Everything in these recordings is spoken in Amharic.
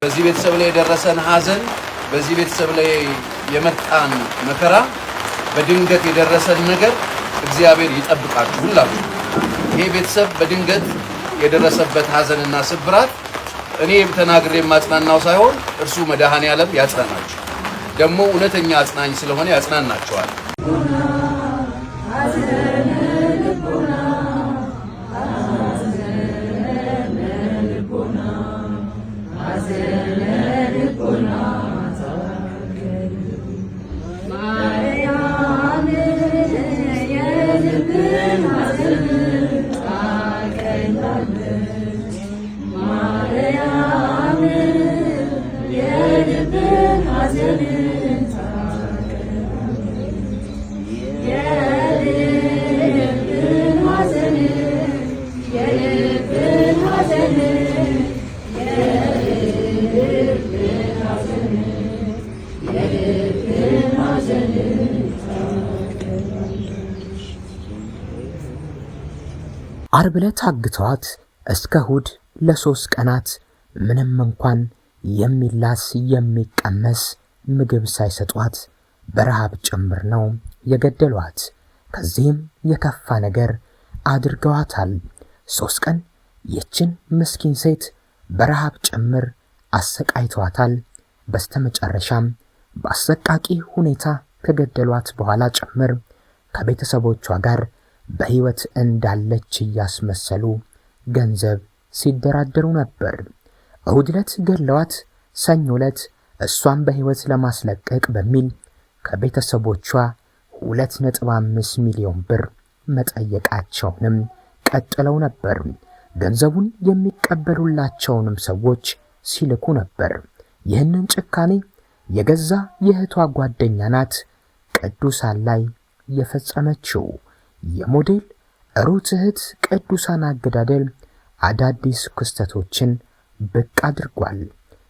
በዚህ ቤተሰብ ላይ የደረሰን ሐዘን በዚህ ቤተሰብ ላይ የመጣን መከራ በድንገት የደረሰን ነገር እግዚአብሔር ይጠብቃችሁ ሁላችሁ። ይሄ ቤተሰብ በድንገት የደረሰበት ሐዘንና ስብራት እኔ ተናግሬ ማጽናናው ሳይሆን እርሱ መድኃኔዓለም ያጽናናችሁ። ደግሞ እውነተኛ አጽናኝ ስለሆነ ያጽናናቸዋል። ዓርብ ዕለት አግተዋት እስከ እሑድ ለ3 ቀናት ምንም እንኳን የሚላስ የሚቀመስ ምግብ ሳይሰጧት በረሃብ ጭምር ነው የገደሏት። ከዚህም የከፋ ነገር አድርገዋታል። 3 ቀን ይችን ምስኪን ሴት በረሃብ ጭምር አሰቃይተዋታል። በስተመጨረሻም በአሰቃቂ ሁኔታ ከገደሏት በኋላ ጭምር ከቤተሰቦቿ ጋር በህይወት እንዳለች ያስመሰሉ ገንዘብ ሲደራደሩ ነበር። እሁድ ዕለት ገለዋት ሰኞ ዕለት እሷን በህይወት ለማስለቀቅ በሚል ከቤተሰቦቿ 2.5 ሚሊዮን ብር መጠየቃቸውንም ቀጥለው ነበር። ገንዘቡን የሚቀበሉላቸውንም ሰዎች ሲልኩ ነበር። ይህንን ጭካኔ የገዛ የእህቷ ጓደኛ ናት ቅዱሳን ላይ የፈጸመችው። የሞዴል ሩት እህት ቅዱሳን አገዳደል አዳዲስ ክስተቶችን ብቅ አድርጓል።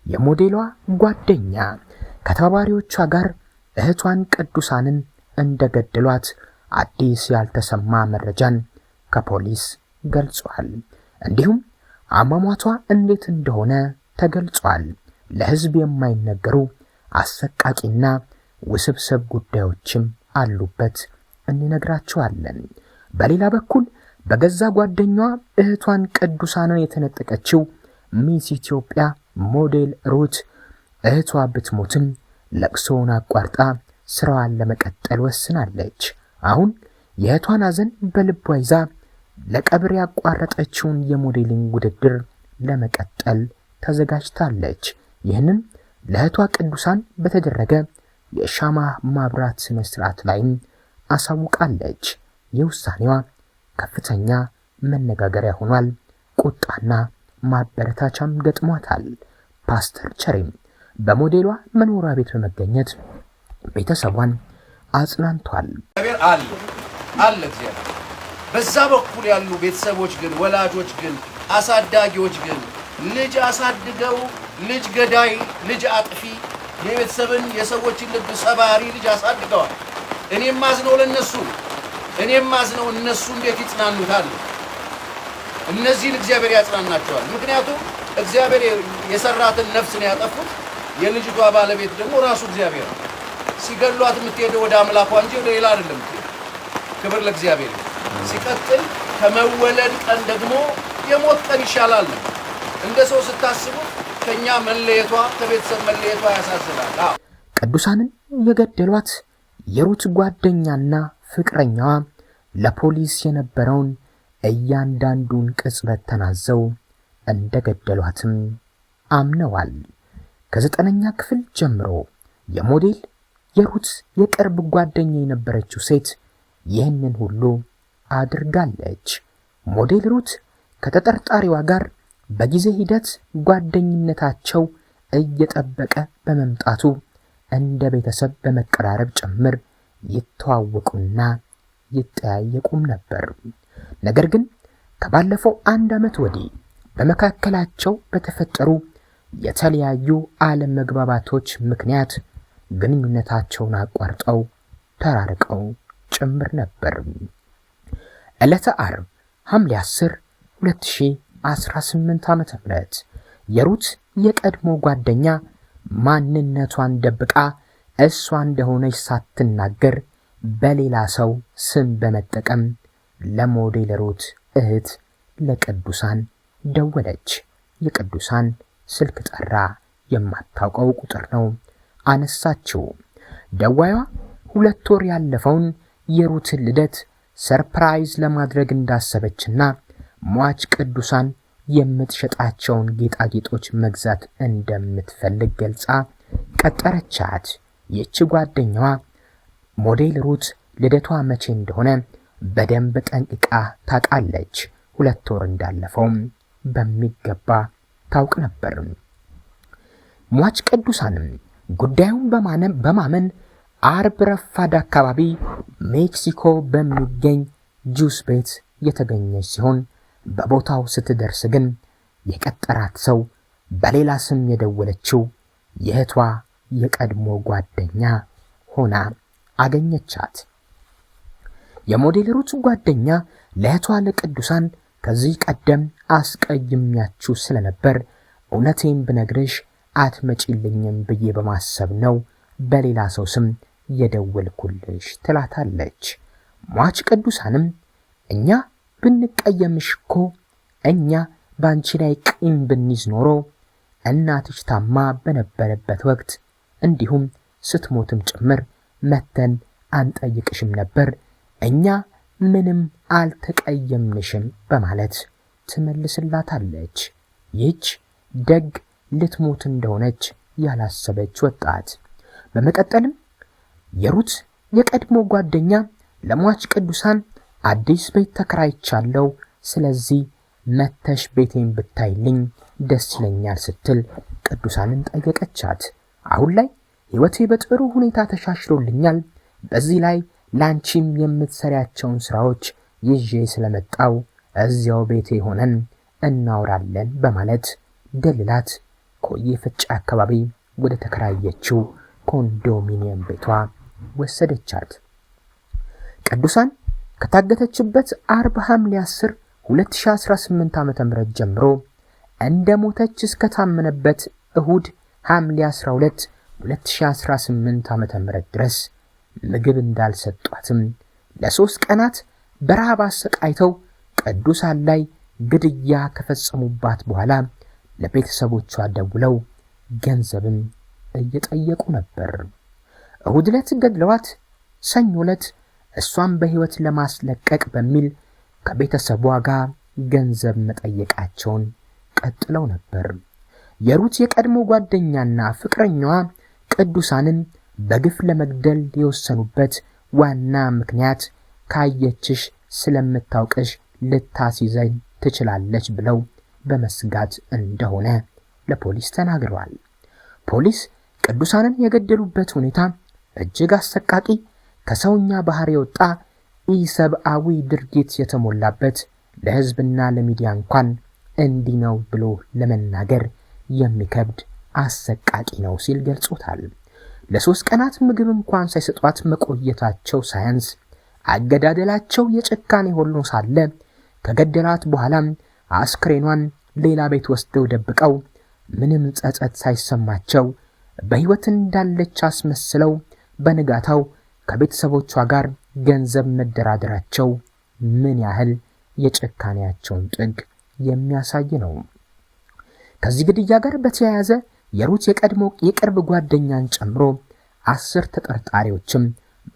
የሞዴሏ ጓደኛ ከተባባሪዎቿ ጋር እህቷን ቅዱሳንን እንደገደሏት አዲስ ያልተሰማ መረጃን ከፖሊስ ገልጿል። እንዲሁም አሟሟቷ እንዴት እንደሆነ ተገልጿል። ለህዝብ የማይነገሩ አሰቃቂና ውስብስብ ጉዳዮችም አሉበት እንነግራችኋለን። በሌላ በኩል በገዛ ጓደኛዋ እህቷን ቅዱሳንን የተነጠቀችው ሚስ ኢትዮጵያ ሞዴል ሩት እህቷ ብትሞትም ለቅሶውን አቋርጣ ስራዋን ለመቀጠል ወስናለች። አሁን የእህቷን ሐዘን በልቧ ይዛ ለቀብር ያቋረጠችውን የሞዴሊንግ ውድድር ለመቀጠል ተዘጋጅታለች። ይህንን ለእህቷ ቅዱሳን በተደረገ የሻማ ማብራት ስነ ስርዓት ላይም አሳውቃለች። የውሳኔዋ ከፍተኛ መነጋገሪያ ሆኗል። ቁጣና ማበረታቻም ገጥሟታል። ፓስተር ቸሬም በሞዴሏ መኖሪያ ቤት በመገኘት ቤተሰቧን አጽናንቷል። እግዚአብሔር አለ እግዚአብሔር። በዛ በኩል ያሉ ቤተሰቦች ግን ወላጆች ግን አሳዳጊዎች ግን ልጅ አሳድገው ልጅ ገዳይ ልጅ አጥፊ የቤተሰብን የሰዎችን ልብ ሰባሪ ልጅ አሳድገዋል። እኔም ማዝነው ለነሱ እነሱ እንዴት ይጽናኑታል? እነዚህን እግዚአብሔር ያጽናናቸዋል። ምክንያቱም እግዚአብሔር የሰራትን ነፍስ ነው ያጠፉት። የልጅቷ ባለቤት ደግሞ ራሱ እግዚአብሔር ነው። ሲገሏት የምትሄደው ወደ አምላኳ እንጂ ወደ ሌላ አይደለም። ክብር ለእግዚአብሔር። ሲቀጥል ከመወለድ ቀን ደግሞ የሞት ቀን ይሻላል። እንደ ሰው ስታስቡ ከኛ መለየቷ ከቤተሰብ መለየቷ ያሳዝናል። ቅዱሳንን የገደሏት የሩት ጓደኛና ፍቅረኛዋ ለፖሊስ የነበረውን እያንዳንዱን ቅጽበት ተናዘው እንደገደሏትም አምነዋል። ከ9ኛ ክፍል ጀምሮ የሞዴል የሩት የቅርብ ጓደኛ የነበረችው ሴት ይህንን ሁሉ አድርጋለች። ሞዴል ሩት ከተጠርጣሪዋ ጋር በጊዜ ሂደት ጓደኝነታቸው እየጠበቀ በመምጣቱ እንደ ቤተሰብ በመቀራረብ ጭምር ይተዋወቁና ይጠያየቁም ነበር። ነገር ግን ከባለፈው 1 ዓመት ወዲህ በመካከላቸው በተፈጠሩ የተለያዩ አለመግባባቶች ምክንያት ግንኙነታቸውን አቋርጠው ተራርቀው ጭምር ነበር። ዕለተ ዓርብ ሐምሌ 10 2018 ዓ.ም የሩት የቀድሞ ጓደኛ ማንነቷን ደብቃ እሷ እንደሆነች ሳትናገር በሌላ ሰው ስም በመጠቀም ለሞዴል ሩት እህት ለቅዱሳን ደወለች። የቅዱሳን ስልክ ጠራ። የማታውቀው ቁጥር ነው። አነሳችው። ደዋዩዋ 2 ወር ያለፈውን የሩትን ልደት ሰርፕራይዝ ለማድረግ እንዳሰበችና ሟች ቅዱሳን የምትሸጣቸውን ጌጣጌጦች መግዛት እንደምትፈልግ ገልጻ ቀጠረቻት። ይህች ጓደኛዋ ሞዴል ሩት ልደቷ መቼ እንደሆነ በደንብ ጠንቅቃ ታውቃለች። 2 ወር እንዳለፈውም በሚገባ ታውቅ ነበር። ሟች ቅዱሳንም ጉዳዩን በማመን አርብ ረፋድ አካባቢ ሜክሲኮ በሚገኝ ጁስ ቤት የተገኘች ሲሆን በቦታው ስትደርስ ግን የቀጠራት ሰው በሌላ ስም የደወለችው የእህቷ የቀድሞ ጓደኛ ሆና አገኘቻት። የሞዴል ሩት ጓደኛ ለእህቷ ለቅዱሳን ከዚህ ቀደም አስቀይሜያችሁ ስለነበር እውነቴን ብነግርሽ አትመጪልኝም ብዬ በማሰብ ነው በሌላ ሰው ስም የደወልኩልሽ ትላታለች። ሟች ቅዱሳንም እኛ ብንቀየምሽ እኮ እኛ ባንቺ ላይ ቂም ብንይዝ ኖሮ እናትሽ ታማ በነበረበት ወቅት እንዲሁም ስትሞትም ጭምር መተን አንጠይቅሽም ነበር፣ እኛ ምንም አልተቀየምንሽም በማለት ትመልስላታለች። ይህች ደግ ልትሞት እንደሆነች ያላሰበች ወጣት በመቀጠልም የሩት የቀድሞ ጓደኛ ለሟች ቅዱሳን አዲስ ቤት ተከራይቻለሁ፣ ስለዚህ መተሽ ቤቴን ብታይልኝ ደስ ይለኛል ስትል ቅዱሳንን ጠየቀቻት። አሁን ላይ ሕይወቴ በጥሩ ሁኔታ ተሻሽሎልኛል፣ በዚህ ላይ ላንቺም የምትሰሪያቸውን ስራዎች ይዤ ስለመጣው እዚያው ቤቴ ሆነን እናወራለን በማለት ደልላት ኮዬ ፍጬ አካባቢ ወደ ተከራየችው ኮንዶሚኒየም ቤቷ ወሰደቻት። ቅዱሳን ከታገተችበት አርብ ሐምሌ 10 2018 ዓ.ም ጀምሮ እንደ ሞተች እስከታመነበት እሁድ ሐምሌ 12 2018 ዓ.ም ድረስ ምግብ እንዳልሰጧትም ለ3 ቀናት በረሃብ አሰቃይተው ቅዱሳን ላይ ግድያ ከፈጸሙባት በኋላ ለቤተሰቦቿ ደውለው ገንዘብም እየጠየቁ ነበር። እሁድ ዕለት ገድለዋት ሰኞ ዕለት እሷን በሕይወት ለማስለቀቅ በሚል ከቤተሰቧ ጋር ገንዘብ መጠየቃቸውን ቀጥለው ነበር። የሩት የቀድሞ ጓደኛና ፍቅረኛዋ ቅዱሳንን በግፍ ለመግደል የወሰኑበት ዋና ምክንያት ካየችሽ ስለምታውቅሽ ልታስይዘኝ ትችላለች ብለው በመስጋት እንደሆነ ለፖሊስ ተናግረዋል። ፖሊስ ቅዱሳንን የገደሉበት ሁኔታ እጅግ አሰቃቂ፣ ከሰውኛ ባህሪ የወጣ ኢሰብአዊ ድርጊት የተሞላበት፣ ለሕዝብና ለሚዲያ እንኳን እንዲህ ነው ብሎ ለመናገር የሚከብድ አሰቃቂ ነው ሲል ገልጾታል። ለ3 ቀናት ምግብ እንኳን ሳይሰጧት መቆየታቸው ሳያንስ አገዳደላቸው የጭካኔ ሆኖ ሳለ ከገደላት በኋላም አስክሬኗን ሌላ ቤት ወስደው ደብቀው ምንም ጸጸት ሳይሰማቸው በሕይወት እንዳለች አስመስለው በንጋታው ከቤተሰቦቿ ጋር ገንዘብ መደራደራቸው ምን ያህል የጭካኔያቸውን ጥግ የሚያሳይ ነው። ከዚህ ግድያ ጋር በተያያዘ የሩት የቀድሞ የቅርብ ጓደኛን ጨምሮ 10 ተጠርጣሪዎችም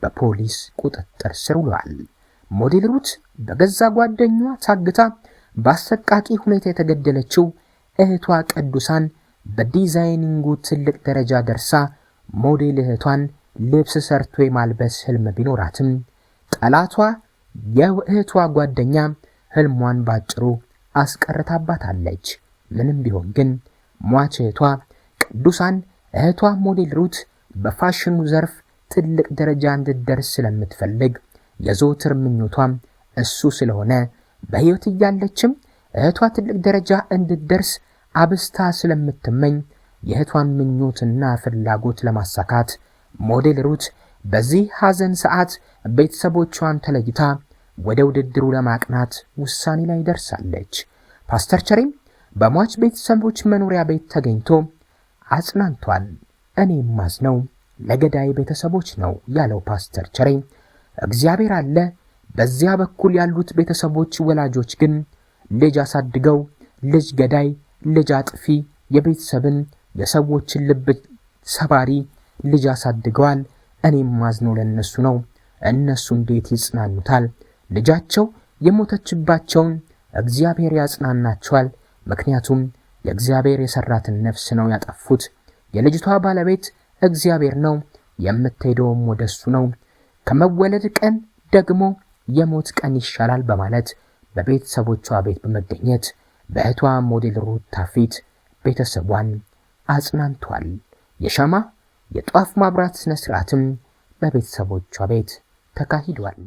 በፖሊስ ቁጥጥር ስር ውለዋል። ሞዴል ሩት በገዛ ጓደኛዋ ታግታ በአሰቃቂ ሁኔታ የተገደለችው እህቷ ቅዱሳን በዲዛይኒንጉ ትልቅ ደረጃ ደርሳ ሞዴል እህቷን ልብስ ሰርቶ የማልበስ ህልም ቢኖራትም ጠላቷ የእህቷ ጓደኛ ህልሟን ባጭሩ አስቀርታባታለች። ምንም ቢሆን ግን ሟች እህቷ ቅዱሳን እህቷ ሞዴል ሩት በፋሽኑ ዘርፍ ትልቅ ደረጃ እንድትደርስ ስለምትፈልግ የዘወትር ምኞቷም እሱ ስለሆነ በሕይወት እያለችም እህቷ ትልቅ ደረጃ እንድትደርስ አብስታ ስለምትመኝ የእህቷን ምኞትና ፍላጎት ለማሳካት ሞዴል ሩት በዚህ ሐዘን ሰዓት ቤተሰቦቿን ተለይታ ወደ ውድድሩ ለማቅናት ውሳኔ ላይ ደርሳለች። ፓስተር ቸሬም በሟች ቤተሰቦች መኖሪያ ቤት ተገኝቶ አጽናንቷል። እኔ ማዝነው ለገዳይ ቤተሰቦች ነው ያለው ፓስተር ቸሬ እግዚአብሔር አለ። በዚያ በኩል ያሉት ቤተሰቦች ወላጆች ግን ልጅ አሳድገው ልጅ ገዳይ፣ ልጅ አጥፊ፣ የቤተሰብን የሰዎችን ልብ ሰባሪ ልጅ አሳድገዋል። እኔም ማዝነው ለነሱ ነው። እነሱ እንዴት ይጽናኑታል? ልጃቸው የሞተችባቸውን እግዚአብሔር ያጽናናቸዋል። ምክንያቱም የእግዚአብሔር የሰራትን ነፍስ ነው ያጠፉት። የልጅቷ ባለቤት እግዚአብሔር ነው፣ የምትሄደውም ወደሱ ነው። ከመወለድ ቀን ደግሞ የሞት ቀን ይሻላል በማለት በቤተሰቦቿ ቤት በመገኘት በእህቷ ሞዴል ሩታ ፊት ቤተሰቧን አጽናንቷል። የሻማ የጧፍ ማብራት ስነ ስርዓትም በቤተሰቦቿ ቤት ተካሂዷል።